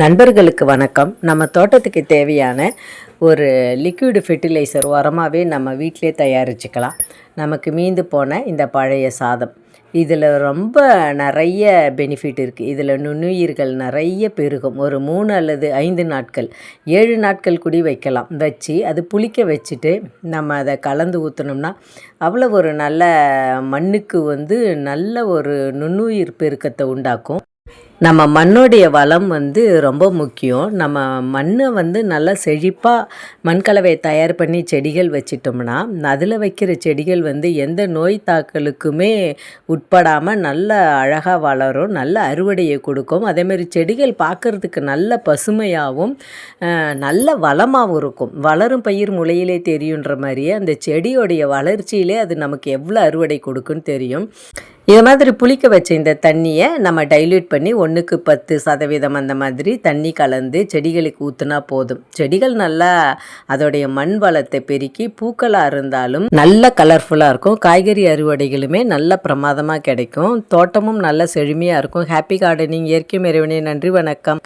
நண்பர்களுக்கு வணக்கம். நம்ம தோட்டத்துக்கு தேவையான ஒரு லிக்விட் ஃபெர்டிலைசர் உரமாகவே நம்ம வீட்டிலே தயாரிச்சுக்கலாம். நமக்கு மீந்து போன இந்த பழைய சாதம் இதில் ரொம்ப நிறைய பெனிஃபிட் இருக்குது. இதில் நுண்ணுயிர்கள் நிறைய பெருகும். ஒரு 3 அல்லது 5 நாட்கள் 7 நாட்கள் கூடி வைக்கலாம். வச்சு அது புளிக்க வச்சுட்டு நம்ம அதை கலந்து ஊற்றினோம்னா அவ்வளோ ஒரு நல்ல மண்ணுக்கு நல்ல ஒரு நுண்ணுயிர் பெருக்கத்தை உண்டாக்கும். நம்ம மண்ணோடைய வளம் ரொம்ப முக்கியம். நம்ம மண்ணை நல்லா செழிப்பாக மண்கலவை தயார் பண்ணி செடிகள் வச்சிட்டோம்னா அதில் வைக்கிற செடிகள் எந்த நோய் தாக்கலுக்குமே உட்படாமல் நல்ல அழகாக வளரும், நல்ல அறுவடையை கொடுக்கும். அதேமாதிரி செடிகள் பார்க்குறதுக்கு நல்ல பசுமையாகவும் நல்ல வளமாகவும் இருக்கும். வளரும் பயிர் முளையிலே தெரியுன்ற மாதிரியே அந்த செடியோடைய வளர்ச்சியிலே அது நமக்கு எவ்வளோ அறுவடை கொடுக்குன்னு தெரியும். இது மாதிரி புளிக்க வச்ச இந்த தண்ணியை நம்ம டைல்யூட் பண்ணி 1க்கு 10% அந்த மாதிரி தண்ணி கலந்து செடிகளுக்கு ஊற்றுனா போதும். செடிகள் நல்லா அதோடைய மண் வளத்தை பெருக்கி பூக்களாக இருந்தாலும் நல்ல கலர்ஃபுல்லாக இருக்கும். காய்கறி அறுவடைகளுமே நல்ல பிரமாதமாக கிடைக்கும். தோட்டமும் நல்ல செழுமையாக இருக்கும். Happy gardening. இயற்கை இறைவனே நன்றி, வணக்கம்.